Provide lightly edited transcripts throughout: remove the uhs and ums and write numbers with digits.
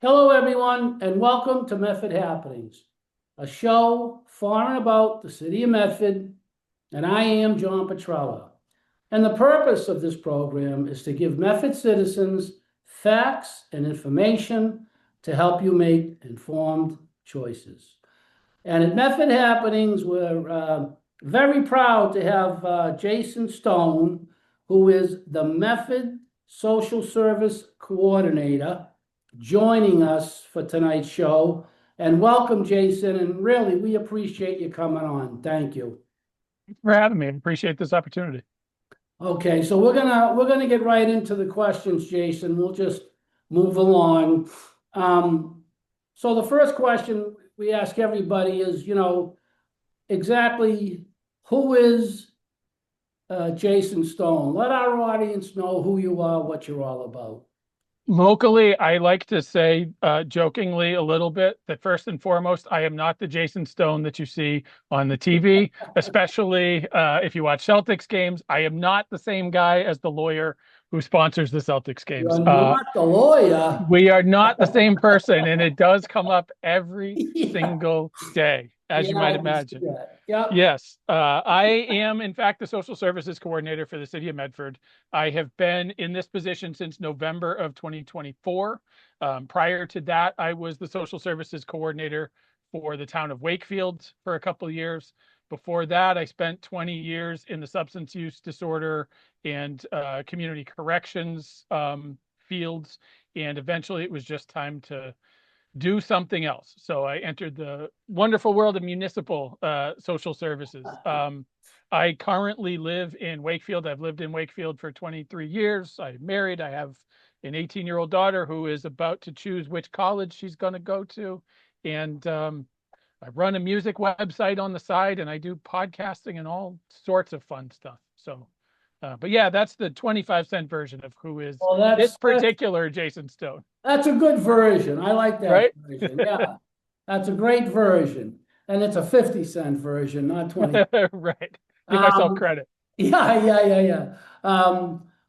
Hello, everyone, and welcome to Medford Happenings, a show for and about the city of Medford, and I am John Petrella. And the purpose of this program is to give Medford citizens facts and information to help you make informed choices. And at Medford Happenings, we're very proud to have Jason Stone, who is the Medford Social Service Coordinator, joining us for tonight's show. And welcome, Jason. And really, we appreciate you coming on. Thank you. Thanks for having me. I appreciate this opportunity. Okay, so we're gonna get right into the questions, Jason. We'll just move along. So the first question we ask everybody is, exactly who is Jason Stone? Let our audience know who you are, what you're all about. Locally, I like to say jokingly a little bit that first and foremost, I am not the Jason Stone that you see on the TV, especially if you watch Celtics games. I am not the same guy as the lawyer who sponsors the Celtics games. You're not the lawyer. We are not the same person, and it does come up every Yeah, single day, as you yeah, might I can see imagine. that. Yep. Yes, I am, in fact, the social services coordinator for the city of Medford. I have been in this position since November of 2024. Prior to that, I was the social services coordinator for the town of Wakefield for a couple of years. Before that, I spent 20 years in the substance use disorder and community corrections fields. And eventually, it was just time to do something else. So I entered the wonderful world of municipal social services. I currently live in Wakefield. I've lived in Wakefield for 23 years. I'm married. I have an 18-year-old daughter who is about to choose which college she's going to go to. And I run a music website on the side and I do podcasting and all sorts of fun stuff. So, but yeah, that's the 25-cent version of who is Well, this that's particular Jason Stone, that's a good version. I like that right? version. Yeah, that's a great version. And it's a 50-cent version, not 20. Right. Give myself Um, credit. yeah.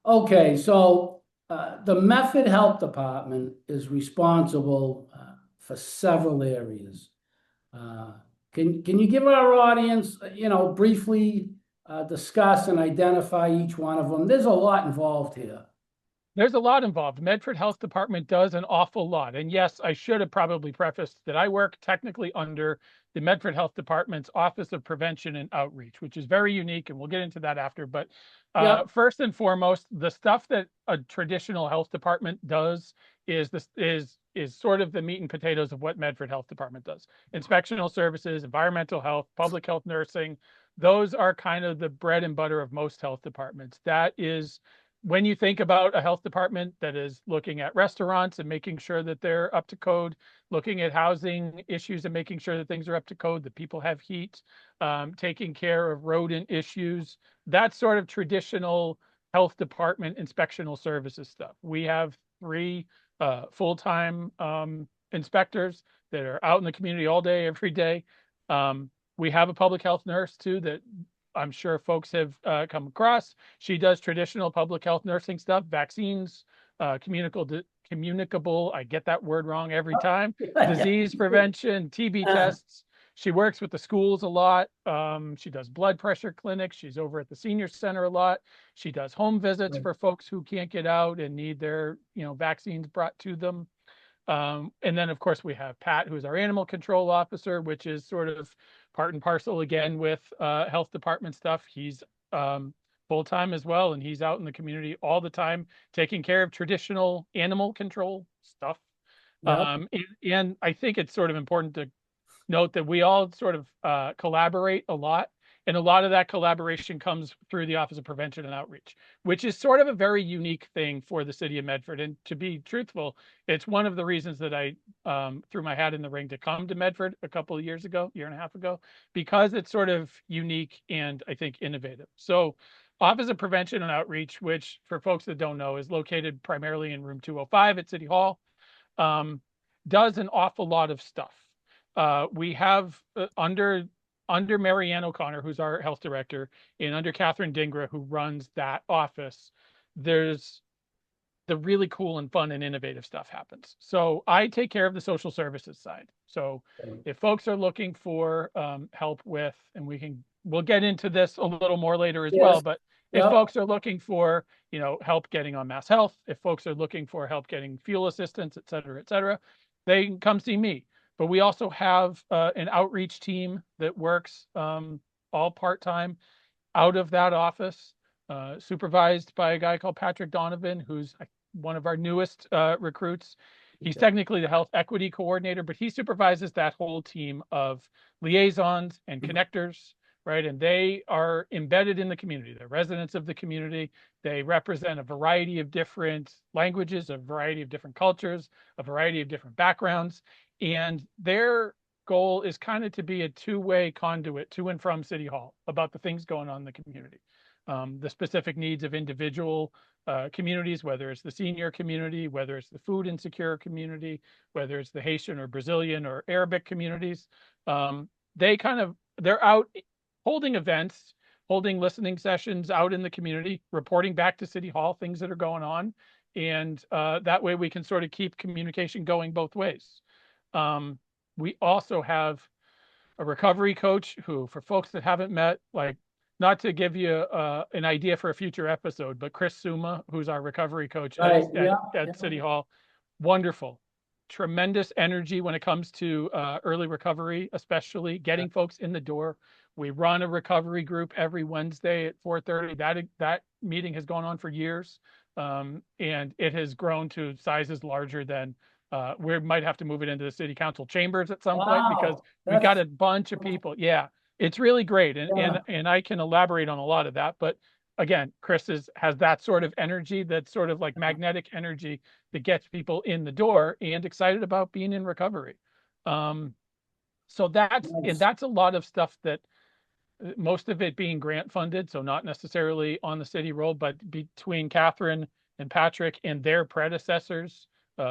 Okay, so the Medford Health Department is responsible for several areas. Uh, can you give our audience, briefly discuss and identify each one of them? There's a lot involved here. There's a lot involved. Medford Health Department does an awful lot. And yes, I should have probably prefaced that I work technically under the Medford Health Department's Office of Prevention and Outreach, which is very unique, and we'll get into that after. But Yep. first and foremost, the stuff that a traditional health department does is sort of the meat and potatoes of what Medford Health Department does. Inspectional services, environmental health, public health nursing, those are kind of the bread and butter of most health departments. That is when you think about a health department that is looking at restaurants and making sure that they're up to code, looking at housing issues and making sure that things are up to code, that people have heat, taking care of rodent issues, that's sort of traditional health department inspectional services stuff. We have three full-time inspectors that are out in the community all day, every day. We have a public health nurse too that I'm sure folks have come across. She does traditional public health nursing stuff, vaccines, communicable, I get that word wrong every time, disease prevention, TB tests. She works with the schools a lot. She does blood pressure clinics. She's over at the senior center a lot. She does home visits for folks who can't get out and need their, vaccines brought to them. And then, of course, we have Pat, who's our animal control officer, which is sort of part and parcel again with health department stuff. He's full time as well, and he's out in the community all the time taking care of traditional animal control stuff. Yep. And I think it's sort of important to note that we all sort of collaborate a lot. And a lot of that collaboration comes through the Office of Prevention and Outreach, which is sort of a very unique thing for the city of Medford. And to be truthful, it's one of the reasons that I threw my hat in the ring to come to Medford a couple of years ago, year and a half ago, because it's sort of unique and I think innovative. So Office of Prevention and Outreach, which for folks that don't know, is located primarily in room 205 at City Hall, does an awful lot of stuff. We have under Marianne O'Connor, who's our health director, and under Catherine Dingra, who runs that office, there's the really cool and fun and innovative stuff happens. So I take care of the social services side. So if folks are looking for help with, and we'll get into this a little more later as well, Yes. but if Yep. folks are looking for, help getting on Mass Health, if folks are looking for help getting fuel assistance, et cetera, they can come see me. But we also have an outreach team that works all part-time out of that office, supervised by a guy called Patrick Donovan, who's one of our newest recruits. He's technically the health equity coordinator, but he supervises that whole team of liaisons and connectors, right? And they are embedded in the community. They're residents of the community. They represent a variety of different languages, a variety of different cultures, a variety of different backgrounds. And their goal is kind of to be a two-way conduit to and from City Hall about the things going on in the community. The specific needs of individual communities, whether it's the senior community, whether it's the food insecure community, whether it's the Haitian or Brazilian or Arabic communities. They're out holding events, holding listening sessions out in the community, reporting back to City Hall things that are going on. And that way we can sort of keep communication going both ways. We also have a recovery coach who, for folks that haven't met, like, not to give you an idea for a future episode, but Chris Summa, who's our recovery coach Right. Yeah. at City Hall, wonderful, tremendous energy when it comes to early recovery, especially getting folks in the door. We run a recovery group every Wednesday at 4:30. That meeting has gone on for years, and it has grown to sizes larger than we might have to move it into the city council chambers at some point because Wow. we've got a bunch of people. Yeah, it's really great. And I can elaborate on a lot of that. But again, Chris has that sort of energy, that sort of like magnetic energy that gets people in the door and excited about being in recovery. So Nice. that's a lot of stuff that most of it being grant funded, so not necessarily on the city roll, but between Catherine and Patrick and their predecessors,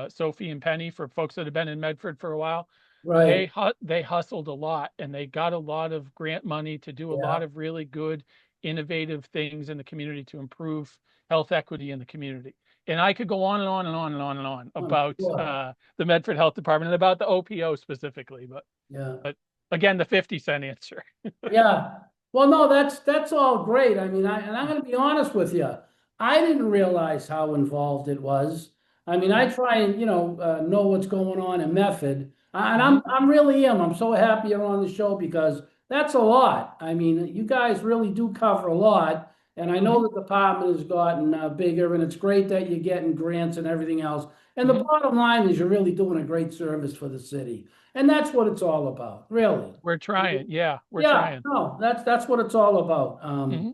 Sophie and Penny, for folks that have been in Medford for a while, Right. they hustled a lot and they got a lot of grant money to do a Yeah. lot of really good, innovative things in the community to improve health equity in the community. And I could go on and on and on and on and on I'm about sure. the Medford Health Department and about the OPO specifically, Yeah. but again, the 50-cent answer. Yeah. Well, no, that's all great. I mean, I'm going to be honest with you. I didn't realize how involved it was. I mean, I Mhm, try and know what's going on in Medford, and mhm, I'm really am. I'm so happy you're on the show because that's a lot. I mean, you guys really do cover a lot, and I know mhm, the department has gotten bigger, and it's great that you're getting grants and everything else. And the mhm. bottom line is you're really doing a great service for the city, and that's what it's all about, really. We're trying. Yeah, we're Yeah, trying. no, that's what it's all about. Mhm,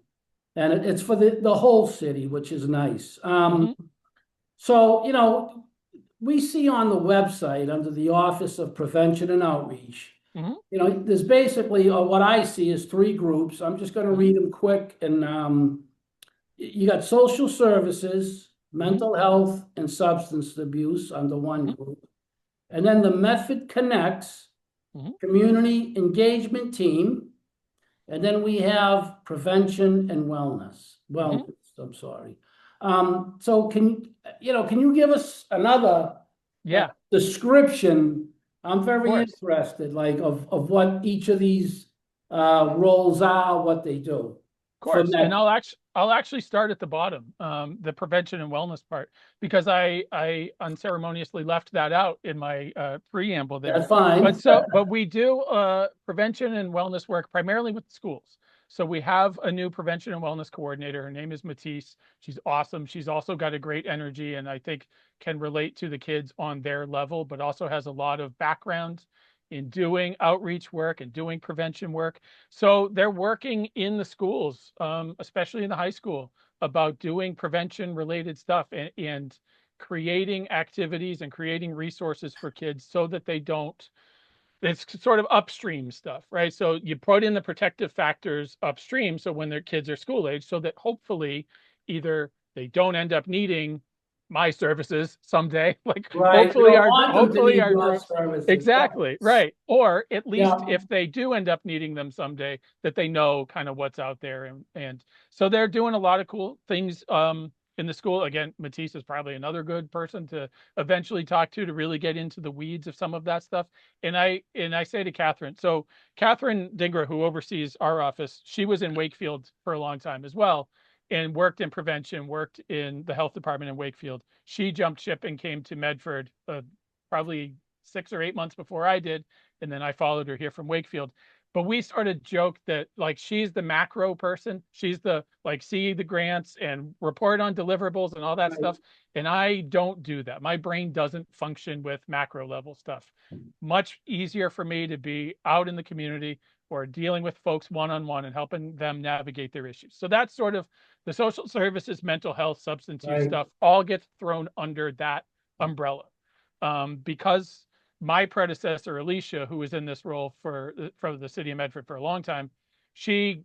And it's for the whole city, which is nice. mhm, So, we see on the website under the Office of Prevention and Outreach, mhm, there's basically, what I see is three groups. I'm just going to mhm, read them quick. And you got social services, mhm, mental health, and substance abuse under one mhm, group. And then the Medford Connects mhm, Community Engagement Team. And then we have prevention and mhm. wellness, I'm sorry. So can you give us another Yeah, of description? I'm very course. interested, like of what each of these roles are, what they do for Course. And that. I'll actually start at the bottom, the prevention and wellness part, because I unceremoniously left that out in my preamble there. That's fine. But we do prevention and wellness work primarily with schools. So we have a new prevention and wellness coordinator. Her name is Matisse. She's awesome. She's also got a great energy and I think can relate to the kids on their level, but also has a lot of background in doing outreach work and doing prevention work. So they're working in the schools, especially in the high school, about doing prevention related stuff and creating activities and creating resources for kids so that they don't, it's sort of upstream stuff, right? So you put in the protective factors upstream. So when their kids are school age, so that hopefully either they don't end up needing my services someday, like Right. You don't want them to hopefully need our your groups. services. Exactly, right. Or at least Yeah. if they do end up needing them someday, that they know kind of what's out there. And so they're doing a lot of cool things. in the school. Again, Matisse is probably another good person to eventually talk to really get into the weeds of some of that stuff. And I say to Catherine, so Catherine Dingra, who oversees our office, she was in Wakefield for a long time as well and worked in prevention, worked in the health department in Wakefield. She jumped ship and came to Medford probably 6 or 8 months before I did. And then I followed her here from Wakefield. But we sort of joked that like she's the macro person. She's the like see the grants and report on deliverables and all that Right. stuff. And I don't do that. My brain doesn't function with macro level stuff. Much easier for me to be out in the community or dealing with folks one-on-one and helping them navigate their issues. So that's sort of the social services, mental health, substance use Right. stuff all gets thrown under that umbrella. Because my predecessor, Alicia, who was in this role for the city of Medford for a long time, she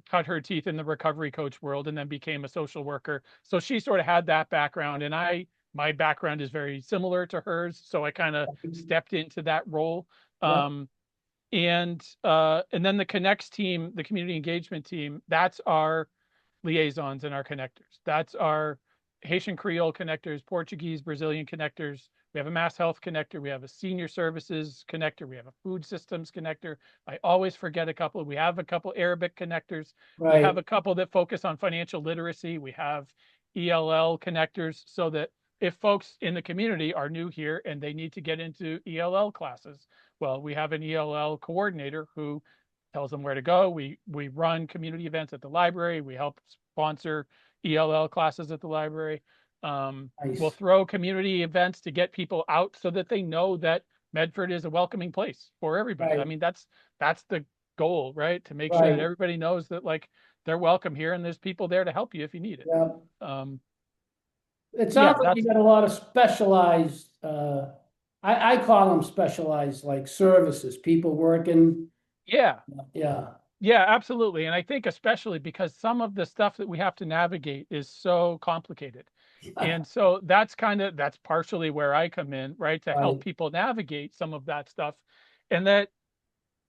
cut her teeth in the recovery coach world and then became a social worker. So she sort of had that background, and my background is very similar to hers. So I kind of stepped into that role. Yep. And then the Connects team, the community engagement team, that's our liaisons and our connectors. That's our Haitian Creole connectors, Portuguese, Brazilian connectors. We have a mass health connector. We have a senior services connector. We have a food systems connector. I always forget a couple. We have a couple Arabic connectors. We Right. have a couple that focus on financial literacy. We have ELL connectors so that if folks in the community are new here and they need to get into ELL classes, well, we have an ELL coordinator who tells them where to go. We run community events at the library. We help sponsor ELL classes at the library. Nice. We'll throw community events to get people out so that they know that Medford is a welcoming place for everybody. Right. I mean, that's the goal, right? To make sure that Right. everybody knows that like they're welcome here and there's people there to help you if you need it. Yep. Um, It yeah, sounds like you that's got a lot of specialized, I call them specialized like services, people working. yeah. Yeah. Yeah, absolutely. And I think especially because some of the stuff that we have to navigate is so complicated. And so that's partially where I come in, right? To help Right. people navigate some of that stuff. And that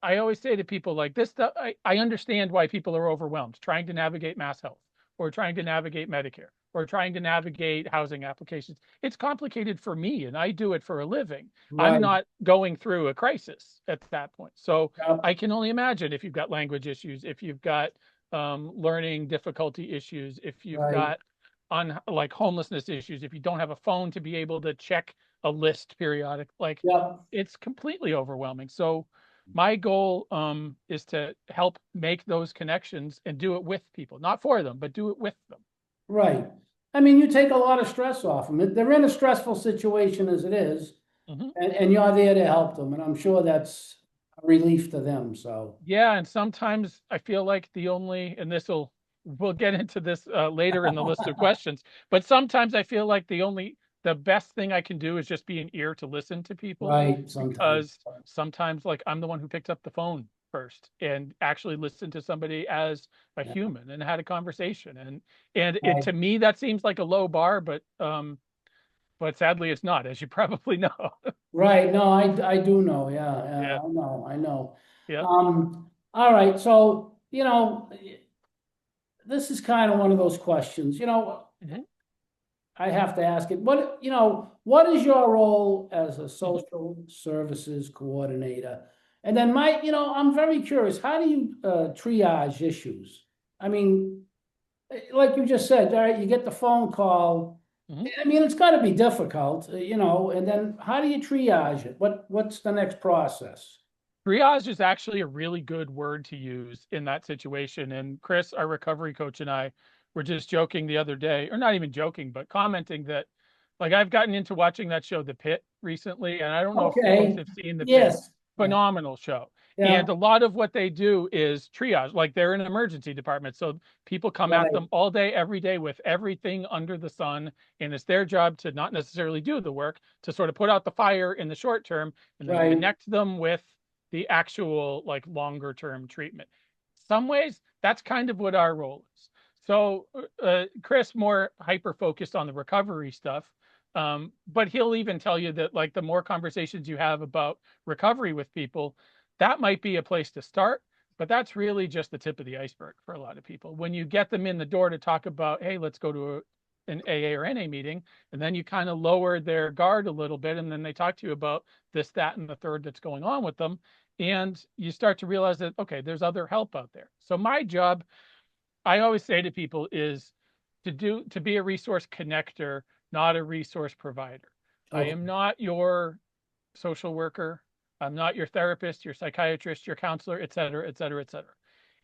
I always say to people like this stuff, I understand why people are overwhelmed trying to navigate mass health or trying to navigate Medicare or trying to navigate housing applications. It's complicated for me and I do it for a living. I'm Right. not going through a crisis at that point. So Yep. I can only imagine if you've got language issues, if you've got learning difficulty issues, if you've Right. got on like homelessness issues, if you don't have a phone to be able to check a list periodic, like Yep. it's completely overwhelming. So my goal is to help make those connections and do it with people, not for them, but do it with them. Right. I mean, you take a lot of stress off them. They're in a stressful situation as it is, Mhm. and you're there to help them. And I'm sure that's a relief to them. So, Yeah, and sometimes I feel like and we'll get into this later in the list of questions, but sometimes I feel like the best thing I can do is just be an ear to listen to people right. Sometimes. because sometimes like I'm the one who picked up the phone first and actually listened to somebody as a Yeah. human and had a conversation. And it Right. to me that seems like a low bar, but sadly it's not, as you probably know. Right. No, I do know. Yeah. Yeah. I know. I know. Yeah. All right. So, this is kind of one of those questions, Mhm. I have to ask it. What is your role as a Mhm. social services coordinator? And then I'm very curious, how do you triage issues? I mean, like you just said, all right, you get the phone call. Mhm. I mean, it's got to be difficult, and then how do you triage it? What's the next process? Triage is actually a really good word to use in that situation. And Chris, our recovery coach, and I were just joking the other day, or not even joking, but commenting that like I've gotten into watching that show, The Pit, recently. And I don't know if folks Okay. have seen The Pit. Yes. Yeah. Phenomenal show. Yeah. And a lot of what they do is triage, like they're an emergency department. So people come at Right. them all day, every day with everything under the sun. And it's their job to not necessarily do the work, to sort of put out the fire in the short term and then Right. connect them with the actual like longer term treatment. Some ways that's kind of what our role is. So Chris more hyper focused on the recovery stuff, but he'll even tell you that like the more conversations you have about recovery with people, that might be a place to start. But that's really just the tip of the iceberg for a lot of people. When you get them in the door to talk about, hey, let's go to an AA or NA meeting, and then you kind of lower their guard a little bit, and then they talk to you about this, that, and the third that's going on with them. And you start to realize that, okay, there's other help out there. So my job, I always say to people, is to be a resource connector, not a resource provider. I Okay. am not your social worker. I'm not your therapist, your psychiatrist, your counselor, et cetera, et cetera, et cetera.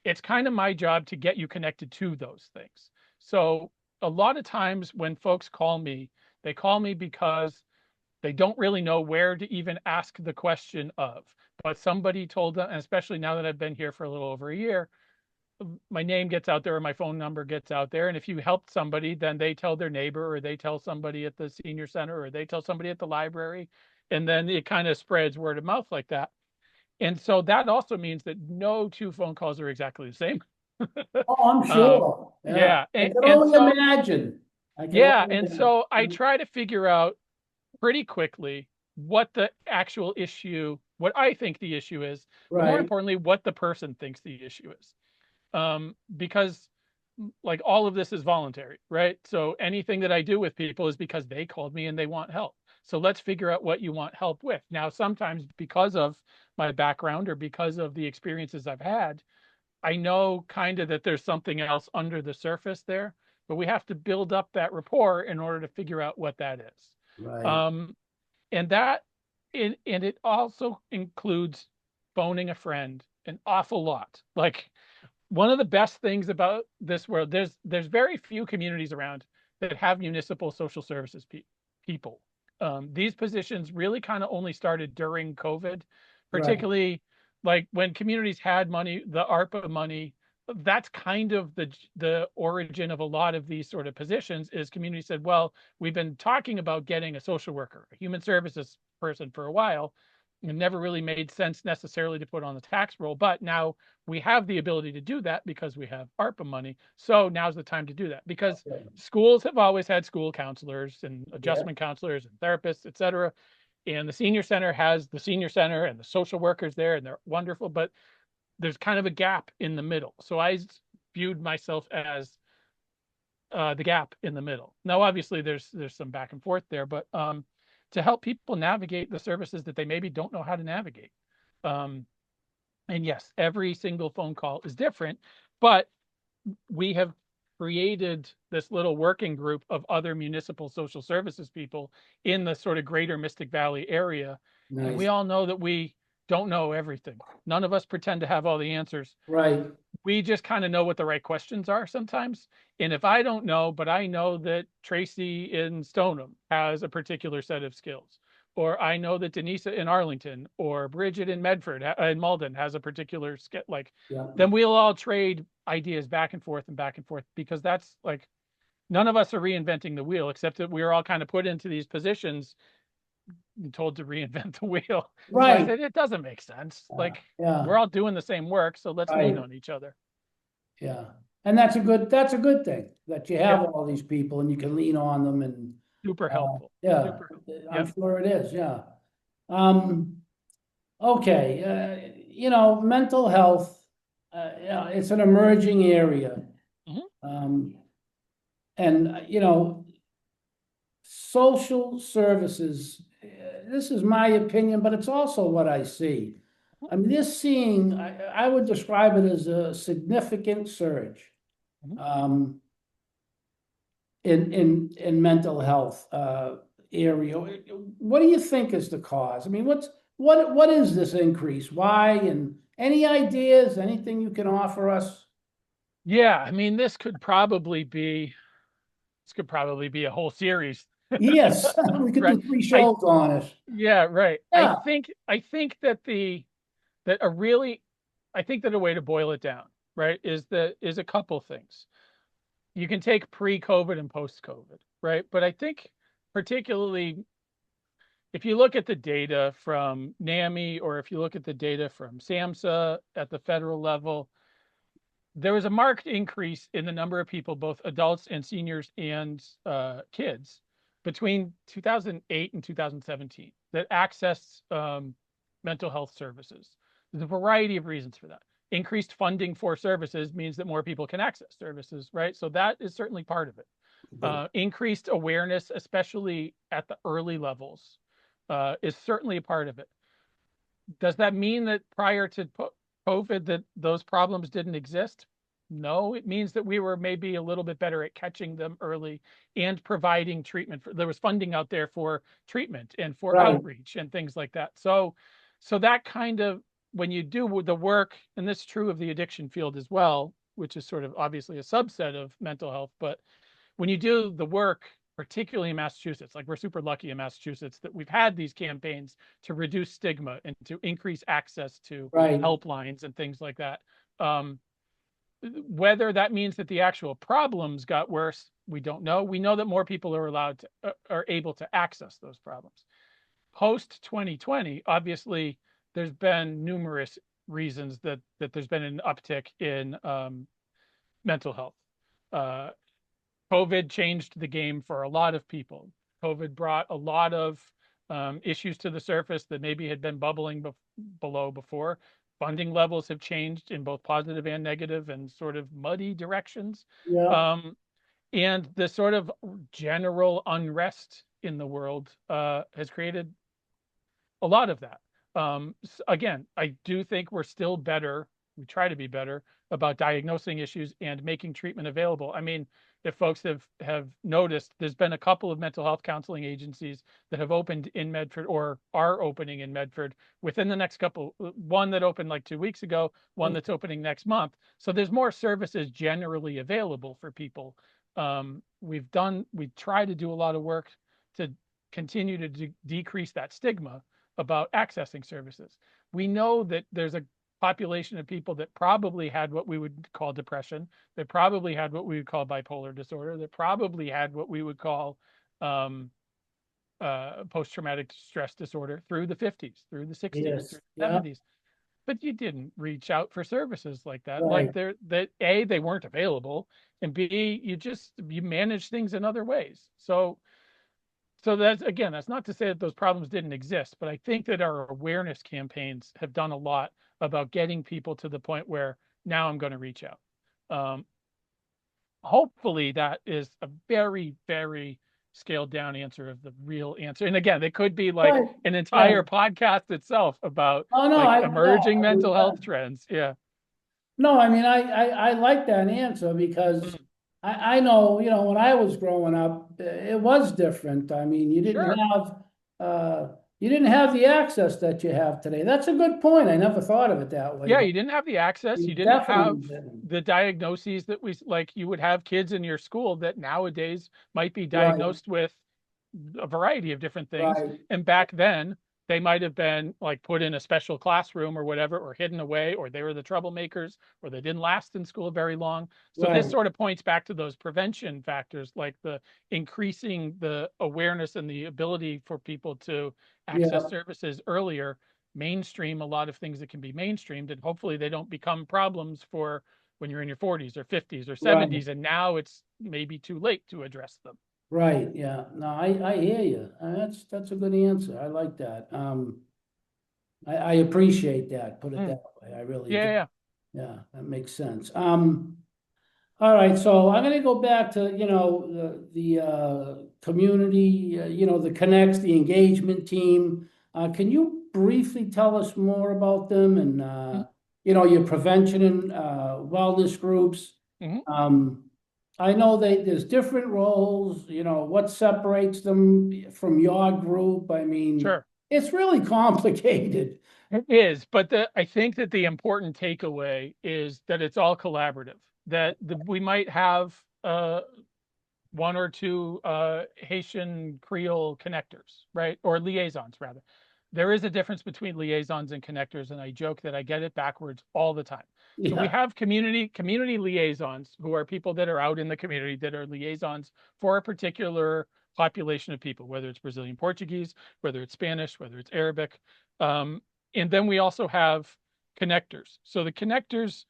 It's kind of my job to get you connected to those things. So a lot of times when folks call me, they call me because they don't really know where to even ask the question of, but somebody told them, and especially now that I've been here for a little over a year, my name gets out there or my phone number gets out there. And if you help somebody, then they tell their neighbor, or they tell somebody at the senior center, or they tell somebody at the library. And then it kind of spreads word of mouth like that. And so that also means that no two phone calls are exactly the same. Oh, I'm Um, sure. Yeah. yeah. I And, can and only so, imagine. I can yeah. only And imagine. so I try to figure out pretty quickly what the actual issue, what I think the issue is, but more Right. importantly, what the person thinks the issue is. Because like all of this is voluntary, right? So anything that I do with people is because they called me and they want help. So let's figure out what you want help with. Now, sometimes because of my background or because of the experiences I've had, I know kind of that there's something else under the surface there, but we have to build up that rapport in order to figure out what that is. Right. Um, and that, and it also includes phoning a friend an awful lot. Like, one of the best things about this world, there's very few communities around that have municipal social services people. These positions really kind of only started during COVID, Right. particularly like when communities had money, the ARPA money. That's kind of the origin of a lot of these sort of positions. Is community said, well, we've been talking about getting a social worker, a human services person for a while. It never really made sense necessarily to put on the tax roll, but now we have the ability to do that because we have ARPA money. So now's the time to do that, because Okay. schools have always had school counselors and Yeah. adjustment counselors and therapists, et cetera. And the senior center has the senior center and the social workers there, and they're wonderful, but there's kind of a gap in the middle. So I viewed myself as the gap in the middle. Now, obviously, there's some back and forth there, but to help people navigate the services that they maybe don't know how to navigate. Um, and yes, every single phone call is different, but we have created this little working group of other municipal social services people in the sort of greater Mystic Valley area. And we Nice. all know that we don't know everything. None of us pretend to have all the answers. Right. We just kind of know what the right questions are sometimes. And if I don't know, but I know that Tracy in Stoneham has a particular set of skills, or I know that Denisa in Arlington or Bridget in Medford in Malden has a particular skill, like, Yeah. then we'll all trade ideas back and forth, because that's like, none of us are reinventing the wheel, except that we're all kind of put into these positions and told to reinvent the wheel. So I Right. said, it doesn't make sense. Like, Yeah. we're all doing the same work, so let's lean Right. on each other. Yeah. And that's a good thing that you have Yep. all these people and you can lean on them and Super helpful. yeah, Super. I'm Yep. sure it is. Yeah. Um, okay. Mental health, yeah, it's an emerging area. Mhm. Um, and social services, this is my opinion, but it's also what I see. I mean, I would describe it as a significant surge Mhm. um, in mental health area. What do you think is the cause? I mean, what is this increase? Why? And any ideas, anything you can offer us? Yeah, I mean, this could probably be a whole series. Yes, we could Right. do three I shows on it. Yeah, right. Yeah, I think that that a really I think that a way to boil it down, right, is a couple things. You can take pre-COVID and post-COVID, right? But I think particularly if you look at the data from NAMI, or if you look at the data from SAMHSA at the federal level, there was a marked increase in the number of people, both adults and seniors and kids, between 2008 and 2017 that accessed mental health services. There's a variety of reasons for that. Increased funding for services means that more people can access services, right? So that is certainly part of it. Increased awareness, especially at the early levels, is certainly a part of it. Does that mean that prior to COVID that those problems didn't exist? No, it means that we were maybe a little bit better at catching them early and providing treatment. There was funding out there for treatment and for Right, outreach and things like that. So that kind of, when you do the work, and this is true of the addiction field as well, which is sort of obviously a subset of mental health, but when you do the work, particularly in Massachusetts, like we're super lucky in Massachusetts that we've had these campaigns to reduce stigma and to increase access to right. helplines and things like that. Whether that means that the actual problems got worse, we don't know. We know that more people are allowed to, are able to access those problems. Post 2020, obviously, there's been numerous reasons that there's been an uptick in mental health. COVID changed the game for a lot of people. COVID brought a lot of issues to the surface that maybe had been bubbling below before. Funding levels have changed in both positive and negative and sort of muddy directions. Yeah, And the sort of general unrest in the world has created a lot of that. Again, I do think we're still better. We try to be better about diagnosing issues and making treatment available. I mean, if folks have noticed, there's been a couple of mental health counseling agencies that have opened in Medford or are opening in Medford within the next couple. One that opened like 2 weeks ago, one that's opening next month. So there's more services generally available for people. We try to do a lot of work to continue to decrease that stigma about accessing services. We know that there's a population of people that probably had what we would call depression, that probably had what we would call bipolar disorder, that probably had what we would call post-traumatic stress disorder through the 50s, through the 60s, yes, through the yeah, 70s. But you didn't reach out for services like that. right. Like that A, they weren't available, and B, you manage things in other ways. So that's, again, that's not to say that those problems didn't exist, but I think that our awareness campaigns have done a lot about getting people to the point where now I'm going to reach out. Um, Hopefully that is a very, very scaled down answer of the real answer. And again, it could be like Right, an right. entire podcast itself about Oh, no, like yeah, emerging I mean, mental health trends. Yeah. no, I mean, I like that answer because Mm, I know, when I was growing up, it was different. I mean, sure. you didn't have the access that you have today. That's a good point. I never thought of it that way, Yeah, but you didn't have the access. you You didn't definitely have didn't. the diagnoses that we like. You would have kids in your school that nowadays might be Right, diagnosed with a variety of different things. right, And back then, they might have been like put in a special classroom or whatever, or hidden away, or they were the troublemakers, or they didn't last in school very long. So this right. sort of points back to those prevention factors, like the increasing the awareness and the ability for people to access Yeah, services earlier, mainstream a lot of things that can be mainstreamed, and hopefully they don't become problems for when you're in your 40s or 50s or right, 70s, and now it's maybe too late to address them. right. Yeah. No, I hear you. That's a good answer. I like that. I appreciate that. Put it Mm, that way. I really yeah, do. yeah. Yeah, that makes sense. All right, so I'm gonna go back to, the community, the connects, the engagement team. Can you briefly tell us more about them and, Mm, your prevention and wellness groups? mhm. Um, I know there's different roles, what separates them from your group? I mean, Sure. it's really complicated. It is, but I think that the important takeaway is that it's all collaborative. We might have one or two Haitian Creole connectors, right? Or liaisons, rather. There is a difference between liaisons and connectors, and I joke that I get it backwards all the time. So we Yeah, have community liaisons, who are people that are out in the community that are liaisons for a particular population of people, whether it's Brazilian Portuguese, whether it's Spanish, whether it's Arabic. Um, and then we also have connectors. So the connectors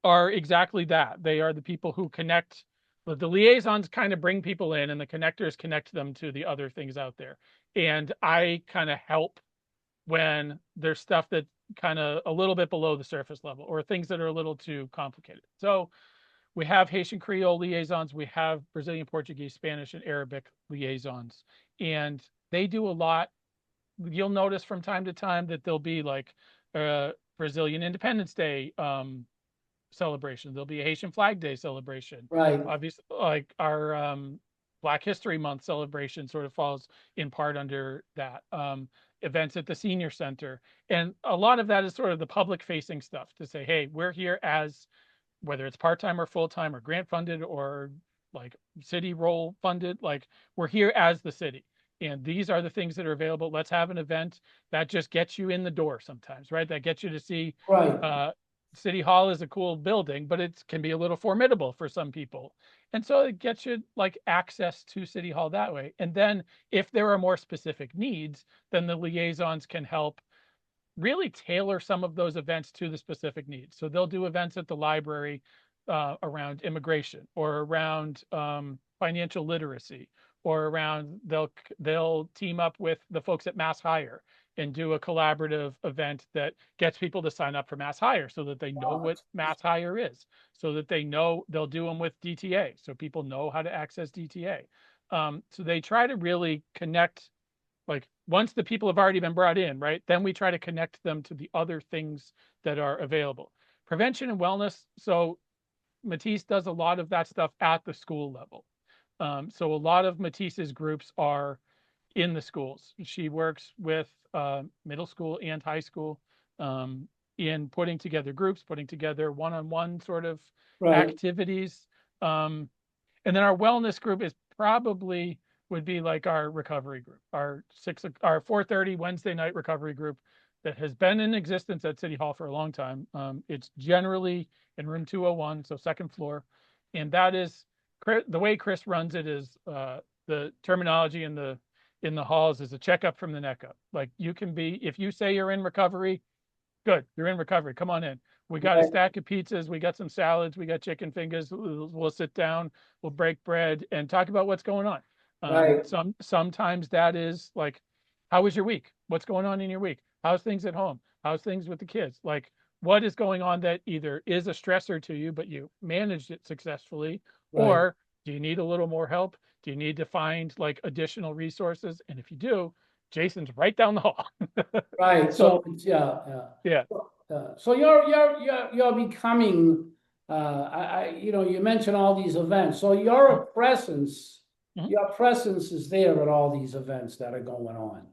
are exactly that. They are the people who connect. The liaisons kind of bring people in, and the connectors connect them to the other things out there. And I kind of help when there's stuff that kind of a little bit below the surface level, or things that are a little too complicated. So we have Haitian Creole liaisons, we have Brazilian Portuguese, Spanish, and Arabic liaisons, and they do a lot. You'll notice from time to time that there'll be like Brazilian Independence Day celebration. There'll be a Haitian Flag Day celebration. Right. Obviously, like our Black History Month celebration sort of falls in part under that. Events at the senior center. And a lot of that is sort of the public facing stuff to say, hey, we're here as, whether it's part-time or full-time or grant funded or like city role funded, like we're here as the city. And these are the things that are available. Let's have an event that just gets you in the door sometimes, right? That gets you to see Right. City Hall is a cool building, but it can be a little formidable for some people. And so it gets you like access to City Hall that way. And then if there are more specific needs, then the liaisons can help really tailor some of those events to the specific needs. So they'll do events at the library around immigration or around financial literacy, or around they'll team up with the folks at Mass Hire and do a collaborative event that gets people to sign up for Mass Hire so that they know what Mass Hire is, so that they know. They'll do them with DTA so people know how to access DTA. So they try to really connect, like once the people have already been brought in, right? Then we try to connect them to the other things that are available. Prevention and wellness. So Matisse does a lot of that stuff at the school level. So a lot of Matisse's groups are in the schools. She works with middle school and high school in putting together groups, putting together one-on-one sort of Right. activities. And then our wellness group is probably would be like our recovery group, our 4:30 Wednesday night recovery group that has been in existence at City Hall for a long time. It's generally in room 201, so second floor, and that is the way Chris runs it. Is the terminology in the halls is a checkup from the neck up. Like you can be, if you say you're in recovery, good, you're in recovery. Come on in. We got a Right. stack of pizzas. We got some salads. We got chicken fingers. We'll sit down. We'll break bread and talk about what's going on. Right. Sometimes that is like, how was your week? What's going on in your week? How's things at home? How's things with the kids? Like, what is going on that either is a stressor to you, but you managed it successfully, Right. or do you need a little more help? Do you need to find like additional resources? And if you do, Jason's right down the hall. Right. So So it's, yeah, yeah. yeah. So you're becoming, you mentioned all these events. So Mhm. your presence is there at all these events that are going on.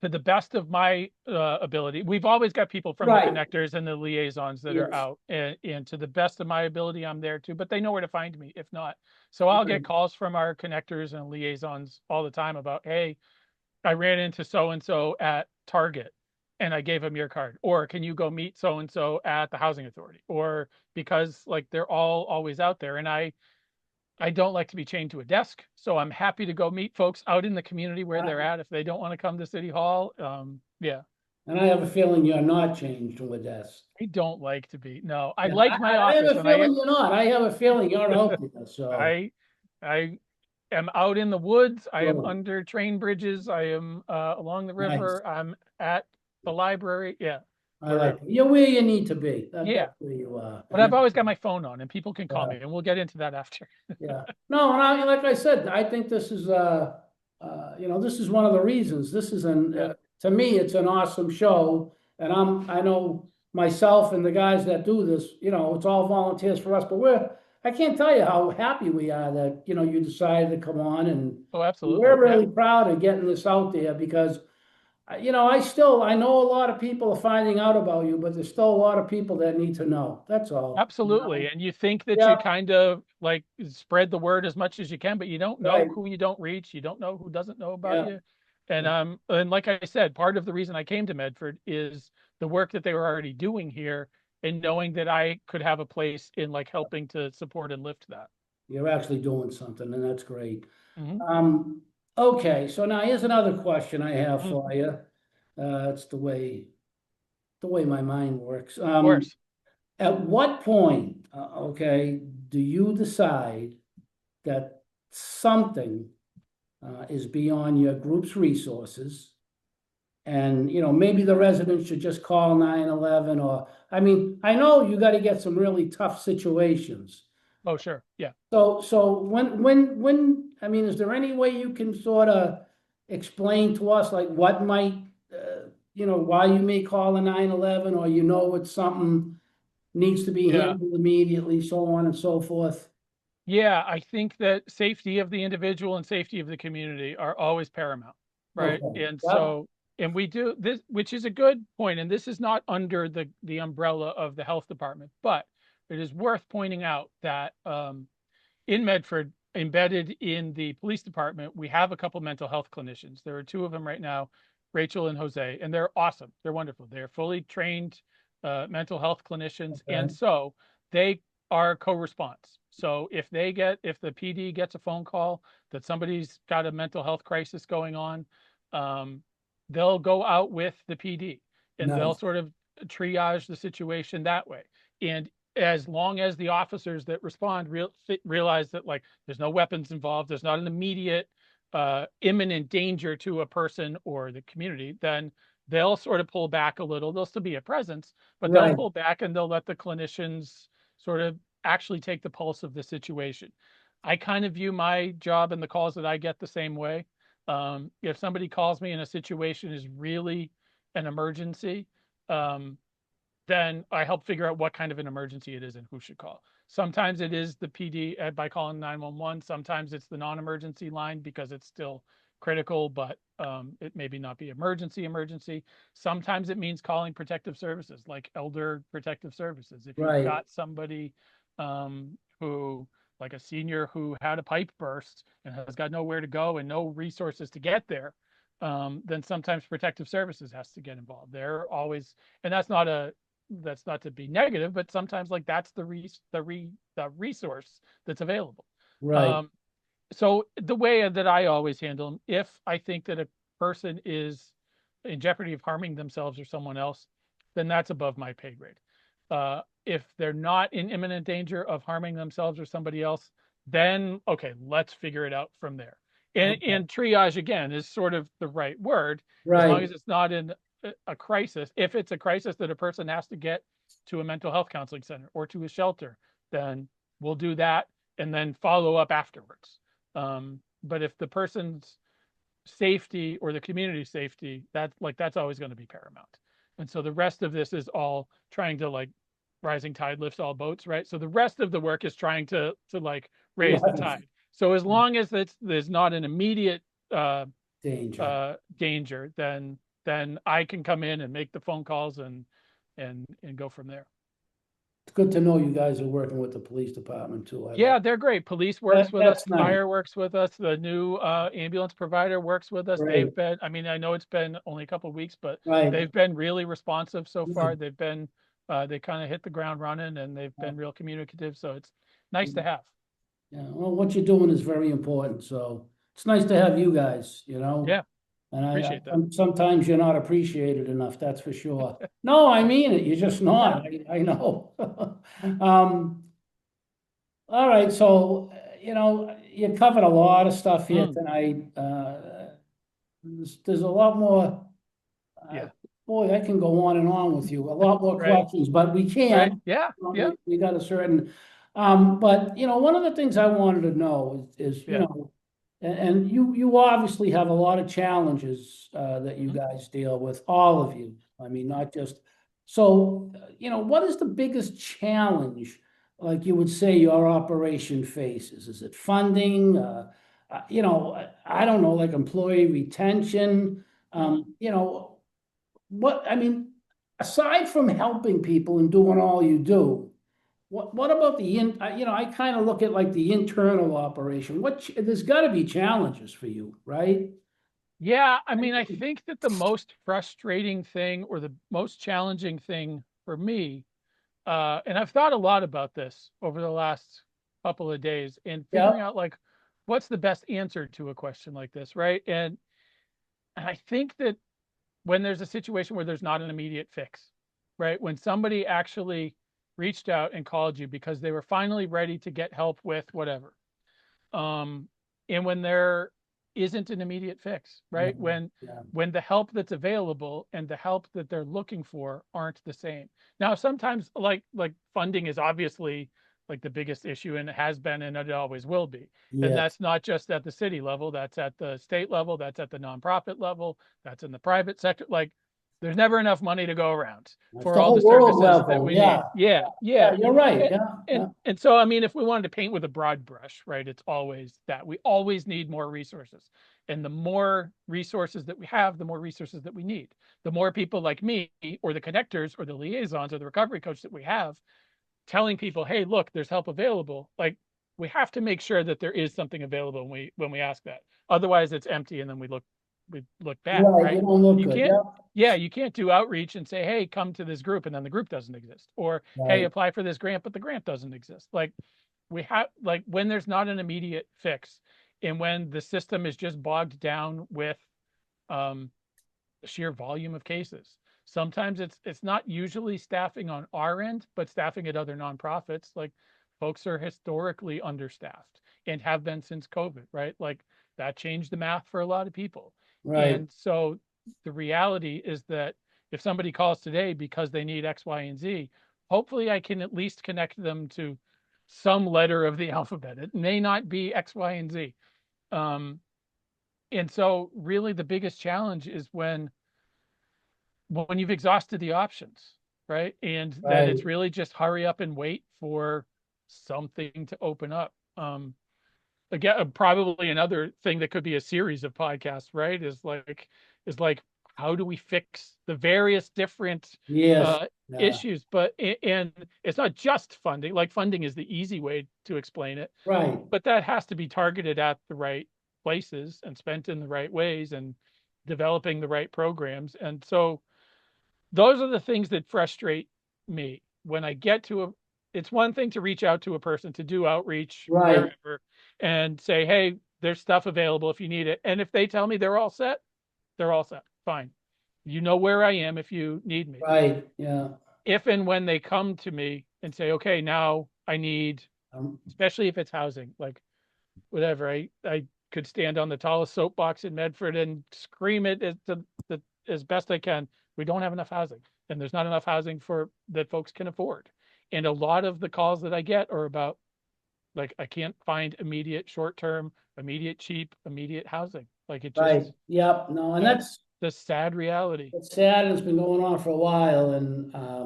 To the best of my ability. We've always got people from the Right. connectors and the liaisons that are Yes. out, and to the best of my ability, I'm there too, but they know where to find me if not. So I'll get Right. calls from our connectors and liaisons all the time about, hey, I ran into so-and-so at Target and I gave him your card, or can you go meet so-and-so at the housing authority? Or because like they're all always out there, and I don't like to be chained to a desk, so I'm happy to go meet folks out in the community where they're at if they don't want to come to City Hall. Yeah, And I have a feeling you're not changed to a desk. I don't like to be. No, I Yeah, like my I have office, a and I feeling you're not. I have a feeling you're out there, so. I I am out in the woods. I am Good. under train bridges. I am along the Nice. river. I'm at the library. Yeah, I like we're it. You're where you need to be. yeah. That's where you are. But I've always got my phone on, and people can call Yeah. me, and we'll get into that after. Yeah. No, and like I said, I think this is, this is one of the reasons. This is Yeah. to me, it's an awesome show. And I know myself and the guys that do this, it's all volunteers for us, but I can't tell you how happy we are that, you decided to come on, and Oh, we're absolutely. Yeah, really proud of getting this out there because I know a lot of people are finding out about you, but there's still a lot of people that need to know. That's all. absolutely. And you think that you Yeah, kind of like spread the word as much as you can, but you don't know right. who you don't reach. You don't know who doesn't know about Yeah, you. And like I said, part of the reason I came to Medford is the work that they were already doing here, and knowing that I could have a place in like helping to support and lift that. you're actually doing something, and that's great. Hmm. Um, okay, so now here's another question I have Of for you. It's the way my mind works. course. At what point, okay, do you decide that something is beyond your group's resources? And, maybe the residents should just call 911, or, I mean, I know you got to get some really tough situations, Oh, sure. Yeah. So I mean, is there any way you can sort of explain to us like what might, why you may call a 911, or it's something needs to be Yeah. handled immediately, so on and so forth? Yeah, I think that safety of the individual and safety of the community are always paramount, right? Okay, And yep, so, and we do this, which is a good point, and this is not under the umbrella of the health department, but it is worth pointing out that in Medford, embedded in the police department, we have a couple mental health clinicians. There are two of them right now, Rachel and Jose, and they're awesome. They're wonderful. They're fully trained mental health clinicians, and okay, so they are co-response. So if the PD gets a phone call that somebody's got a mental health crisis going on, um, they'll go out with the PD and they'll nice, sort of triage the situation that way. And as long as the officers that respond realize that like there's no weapons involved, there's not an immediate imminent danger to a person or the community, then they'll sort of pull back a little. They'll still be a presence, but they'll right, pull back and they'll let the clinicians sort of actually take the pulse of the situation. I kind of view my job and the calls that I get the same way. If somebody calls me and a situation is really an emergency, um, then I help figure out what kind of an emergency it is and who should call. Sometimes it is the PD by calling 911. Sometimes it's the non-emergency line because it's still critical, but it maybe not be emergency. Sometimes it means calling protective services, like elder protective services. If you've right, got somebody who, like a senior who had a pipe burst and has got nowhere to go and no resources to get there, then sometimes protective services has to get involved. They're always, and that's not to be negative, but sometimes like that's the resource that's available. right, Um, so the way that I always handle them, if I think that a person is in jeopardy of harming themselves or someone else, then that's above my pay grade. If they're not in imminent danger of harming themselves or somebody else, then okay, let's figure it out from there. okay, And triage again is sort of the right word, as long right, as it's not in a crisis. If it's a crisis that a person has to get to a mental health counseling center or to a shelter, then we'll do that and then follow up afterwards. But if the person's safety or the community safety, that's always going to be paramount. And so the rest of this is all trying to like rising tide lifts all boats, right? So the rest of the work is trying to like raise the right, tide. So as long as there's not an immediate danger. danger, then I can come in and make the phone calls and go from there. It's good to know you guys are working with the police department too. I like Yeah, they're great. Police that. works with us, That's nice. fire works with us, the new ambulance provider works with us. Right, They've been, I mean, I know it's been only a couple of weeks, but right. they've been really responsive so far. Good. They've been they kind of hit the ground running and they've been real communicative. So it's nice to have. Yeah, well, what you're doing is very important, so it's nice to have you guys. Yeah, And appreciate that. sometimes you're not appreciated enough, that's for sure. No, I mean it, you're just Yeah. not, I know. All right, so, you covered a lot of stuff here Mm, tonight. There's a lot more, uh, yeah. boy, I can go on and on with you, a lot more Right. questions, but we Right. can't. Yeah. Yeah. We got a certain, but, one of the things I wanted to know is, Yeah. and you obviously have a lot of challenges that you Mhm. guys deal with, all of you. I mean, not just, so, what is the biggest challenge, like you would say, your operation faces? Is it funding? I don't know, like employee retention? Mm. Um, you know, I mean, aside from helping people and doing all you do, what about I kind of look at like the internal operation. There's got to be challenges for you, right? Yeah, I mean, I think that the most frustrating thing or the most challenging thing for me, and I've thought a lot about this over the last couple of days and Yeah, figuring out like what's the best answer to a question like this, right? And I think that when there's a situation where there's not an immediate fix, right? When somebody actually reached out and called you because they were finally ready to get help with whatever, um, and when there isn't an immediate fix, yeah, right? When yeah, when the help that's available and the help that they're looking for aren't the same. Now, sometimes like funding is obviously like the biggest issue, and it has been, and it always will be. And Yeah, that's not just at the city level, that's at the state level, that's at the nonprofit level, that's in the private sector. Like there's never enough money to go around it's for the all whole the world services that level. we Yeah, need. Yeah, yeah, yeah. you're right. And, Yeah, yeah, and so I mean, if we wanted to paint with a broad brush, right, it's always that we always need more resources. And the more resources that we have, the more resources that we need. The more people like me or the connectors or the liaisons or the recovery coach that we have telling people, hey, look, there's help available. Like we have to make sure that there is something available when we ask that. Otherwise it's empty and then we look bad, right. You right? don't look You good. can't Yeah, yeah, you can't do outreach and say, hey, come to this group, and then the group doesn't exist. Or hey, right, apply for this grant, but the grant doesn't exist. Like we have, like when there's not an immediate fix and when the system is just bogged down with um sheer volume of cases. Sometimes it's not usually staffing on our end, but staffing at other nonprofits. Like folks are historically understaffed and have been since COVID, right? Like that changed the math for a lot of people. right, And so the reality is that if somebody calls today because they need X, Y, and Z, hopefully I can at least connect them to some letter of the alphabet. It may not be X, Y, and Z. Um, and so really the biggest challenge is when you've exhausted the options, right? And then right. it's really just hurry up and wait for something to open up. Again, probably another thing that could be a series of podcasts, right? Is like how do we fix the various different Yes, uh, yeah, issues? But and it's not just funding. Like funding is the easy way to explain it, right, but that has to be targeted at the right places and spent in the right ways and developing the right programs. And so those are the things that frustrate me when I get to a it's one thing to reach out to a person to do outreach right, wherever and say, hey, there's stuff available if you need it. And if they tell me they're all set, they're all set. Fine. You know where I am if you need me. right. Yeah. If and when they come to me and say, okay, now I need, Um, especially if it's housing, like whatever, I could stand on the tallest soapbox in Medford and scream it as best I can. We don't have enough housing, and there's not enough housing for that folks can afford. And a lot of the calls that I get are about like I can't find immediate short term, immediate cheap, immediate housing. Like it right. just Yep. No, and that's that's the sad reality. it's sad. And it's been going on for a while, and I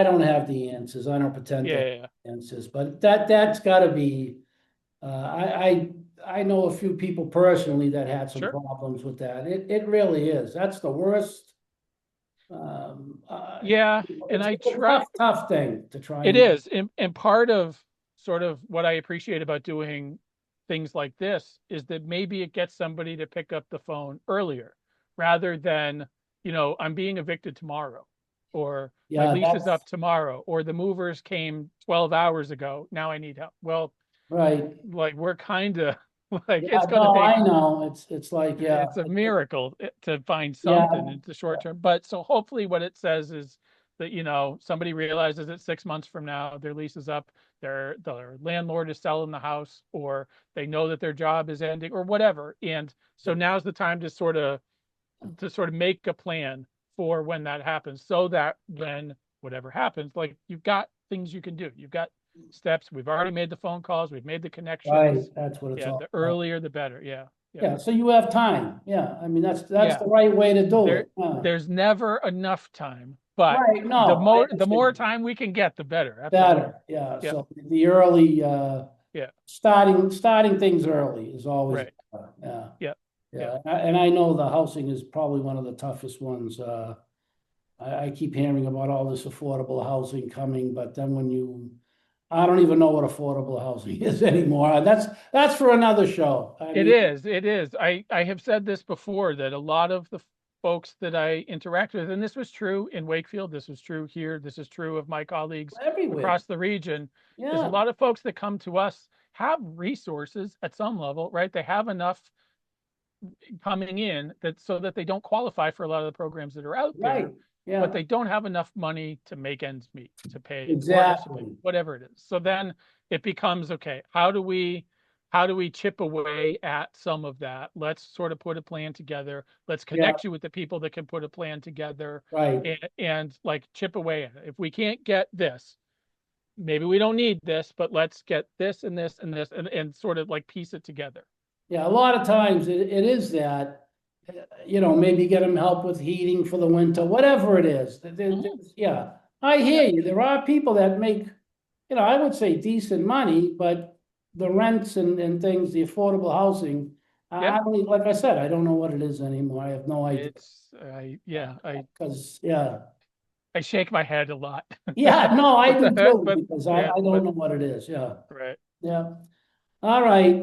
don't have the answers. I don't pretend to have Yeah, answers, but that's got to be. I know a few people personally that had some sure. problems with that. It really is. That's the worst. Yeah, and It's I a try. tough thing to try It and. is. And part of sort of what I appreciate about doing things like this is that maybe it gets somebody to pick up the phone earlier rather than, I'm being evicted tomorrow or my Yeah, lease is up that's tomorrow or the movers came 12 hours ago. Now I need help. Well, right. like we're kind of like Yeah, it's going to no, take I know. It's like, yeah, it's a miracle to find something yeah, in the short term. But so hopefully what it says is that, somebody realizes that 6 months from now their lease is up, their landlord is selling the house, or they know that their job is ending or whatever. And so now's the time to sort of make a plan for when that happens so that when whatever happens, like you've got things you can do. You've got steps. We've already made the phone calls, we've made the right. connections. That's what it's Yeah, all the about. earlier the better. Yeah. Yeah. Yeah, so you have time. Yeah, I mean that's Yeah. the right way to do there it. Yeah. there's never enough time, but Right. the No, I more the more understand. time we can get, the better. Absolutely. Better. Yeah. Yeah. So the early Yeah. starting things early is always Right. better. Yeah. Yeah. Yeah. Yeah. And I know the housing is probably one of the toughest ones. I keep hearing about all this affordable housing coming, but then I don't even know what affordable housing is anymore. That's for another show. I It mean, is. It is. I have said this before that a lot of the folks that I interact with, and this was true in Wakefield, this was true here, this is true of my colleagues everywhere. across the region, is a Yeah, lot of folks that come to us have resources at some level, right? They have enough coming in that so that they don't qualify for a lot of the programs that are out right. there, but Yeah, they don't have enough money to make ends meet, to pay mortgage, to pay exactly. whatever it is. So then it becomes okay, how do we chip away at some of that? Let's sort of put a plan together. Let's Yeah, connect you with the people that can put a plan together right. and like chip away at it. If we can't get this, maybe we don't need this, but let's get this and this and this and sort of like piece it together. Yeah, a lot of times it is that, maybe get them help with heating for the winter, whatever it is. Yeah, I hear you. There are people that make, I would say decent money, but the rents and things, the affordable housing, Yeah. like I said, I don't know what it is anymore. I have no idea. I Yeah. I shake my head a lot. Yeah, no, I do too, But because I yeah, don't but know what it is. Yeah. right. Yeah. All right.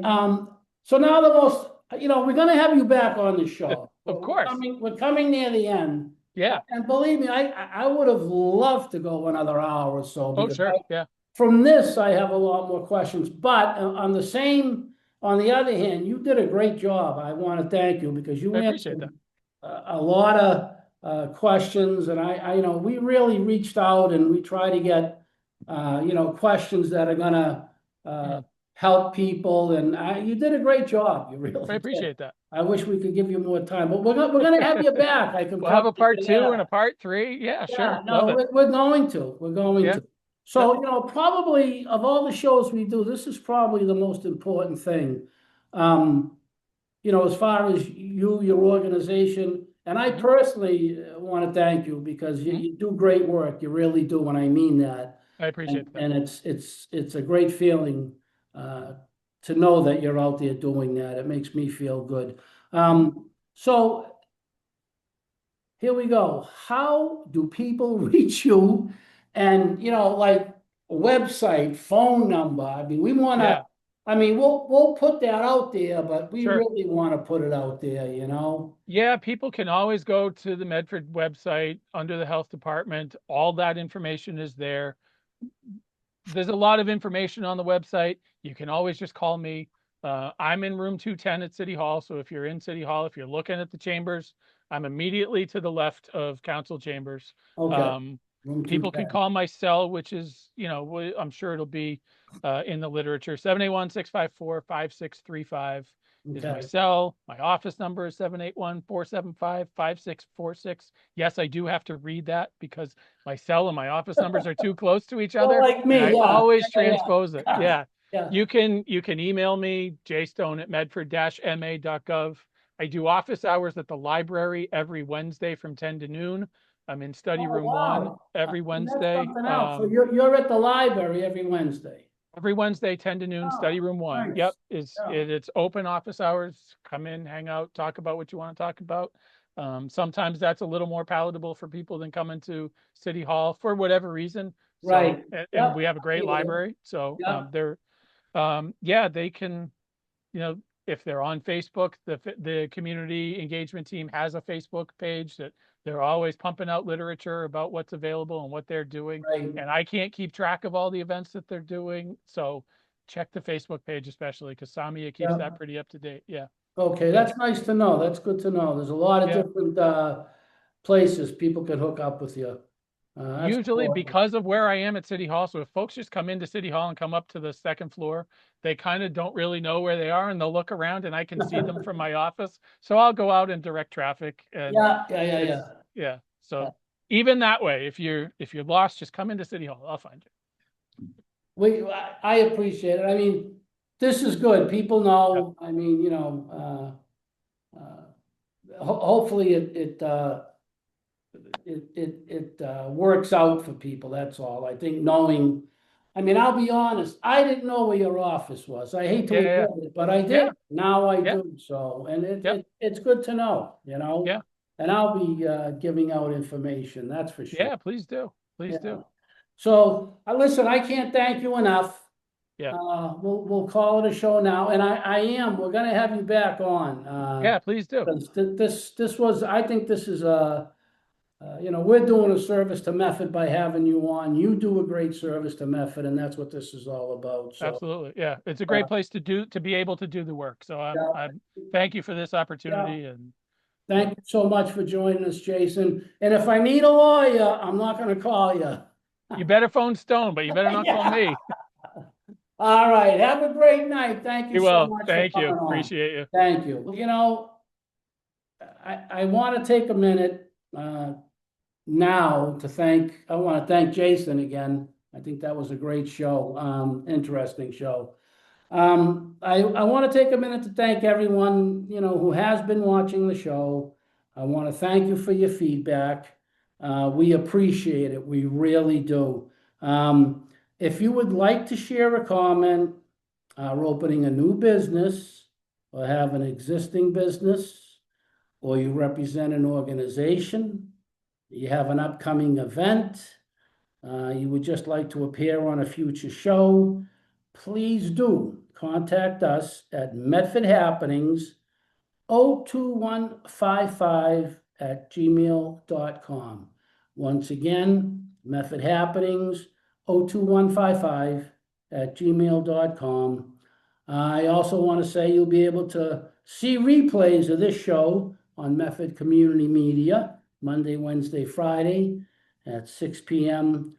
So now the most, we're gonna have you back on the show. Of course. We're coming near the end. Yeah. And believe me, I would have loved to go another hour or so Oh, because sure. Yeah. from this, I have a lot more questions. But on the other hand, you did a great job. I want to thank you because you I appreciate answered that. a lot of questions, and we really reached out and we try to get questions that are gonna Mm, help people, and you did a great job. You I really did. appreciate that. I wish we could give you more time, but we're gonna have you back. I can We'll have a promise part you two and a that. part three. Yeah, Yeah, sure. no, Love it. we're going to. We're going Yeah. to. So, probably of all the shows we do, this is probably the most important thing. Um, as far as you, your organization, and I Mhm, personally want to thank you because you, mhm. you do great work. You really do, and I mean that. I appreciate that. And it's a great feeling uh, to know that you're out there doing that. It makes me feel good. So here we go. How do people reach you? And like website, phone number. I mean, we want to. Yeah, I mean, we'll put that out there, but we sure. really want to put it out there. Yeah, people can always go to the Medford website under the health department. All that information is there. There's a lot of information on the website. You can always just call me. I'm in room 210 at City Hall. So if you're in City Hall, if you're looking at the chambers, I'm immediately to the left of council chambers. Okay. Um, Room People can 210. call my cell, which is, I'm sure it'll be in the literature. 781-654-5635 is my Okay. cell. My office number is 781-475-5646. Yes, I do have to read that because my cell and my office numbers are too close to each Well, other, like and me, I yeah. always Yeah, transpose it. yeah. Yeah. Yeah. You can email me, jstone@medford-ma.gov. I do office hours at the library every Wednesday from 10 to noon. I'm in study Oh, room 1 wow. every And that's Wednesday. something else. So you're at the library Every Wednesday, 10 to noon, Oh, study room 1. nice. Yep, Yeah. it's open office hours. Come in, hang out, talk about what you want to talk about. Sometimes that's a little more palatable for people than coming to City Hall for whatever reason. So, Right. and Yep. we have a great Yeah. library. So, Yep. yeah, they can, you know, if they're on Facebook, the community engagement team has a Facebook page that they're always pumping out literature about what's available and what they're doing. Right. And I can't keep track of all the events that they're doing. So check the Facebook page, especially because Samia keeps that Yep. pretty up to date. Yeah. Okay, Yeah. that's nice to know. That's good to know. There's a lot of Yeah. different places people can hook up with you. That's Usually important. because of where I am at City Hall. So if folks just come into City Hall and come up to the second floor, they kind of don't really know where they are and they'll look around and I can see them from my office. So I'll go out and direct traffic and Yeah, yeah, yeah, it's yeah. yeah. Yeah. So even that way, if you're lost, just come into City Hall. I'll find you. I appreciate it. I mean, this is good. People Yeah. know, I mean, hopefully it works out for people. That's all. I think knowing, I mean, I'll be honest, I didn't know where your office was. I hate to Yeah. Yeah. admit it, but I Yeah. did. Now I Yeah. do. So, and Yep. it's good to know. Yeah. And I'll be giving out information, that's for sure. Yeah. Please do. Please Yeah. do. So, listen, I can't thank you enough. Yeah. We'll call it a show now, and we're gonna have you back on. Yeah. Please do. 'Cause this was, I think this is we're doing a service to Method by having you on. You do a great service to Method, and that's what this is all about. So, Absolutely. Yeah. It's a uh, great place to be able to do the work. So yeah, I'm thank you for this yeah. opportunity and yeah. Thank you so much for joining us, Jason. And if I need a lawyer, I'm not gonna call you. You better phone Stone, but you better not call Yeah. me. All right. Have a great night. Thank you You so will. much for Thank you. coming on. Appreciate you. Thank you. I want to take a minute now I want to thank Jason again I think that was a great show, interesting show. I want to take a minute to thank everyone, who has been watching the show. I want to thank you for your feedback. We appreciate it. We really do. If you would like to share a comment, are opening a new business or have an existing business, or you represent an organization, you have an upcoming event, you would just like to appear on a future show, please do contact us at Medford Happenings 02155@gmail.com. Once again, Medford Happenings 02155@gmail.com. I also want to say you'll be able to see replays of this show on Medford Community Media, Monday, Wednesday, Friday at 6 p.m.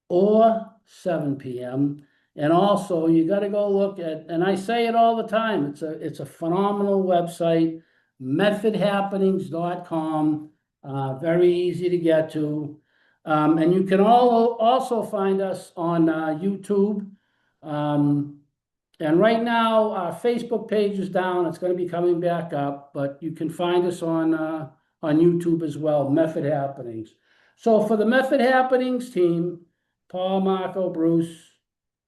or 7 p.m. And also, you got to go look at, and I say it all the time, it's a phenomenal website, medfordhappenings.com, very easy to get to. And you can also find us on YouTube. And right now, our Facebook page is down. It's going to be coming back up, but you can find us on YouTube as well, Medford Happenings. So for the Medford Happenings team, Paul, Marco, Bruce,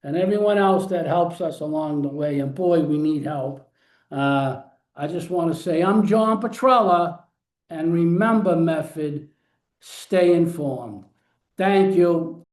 and everyone else that helps us along the way, and boy, we need help. I just want to say I'm John Petrella, and remember, Medford, stay informed. Thank you.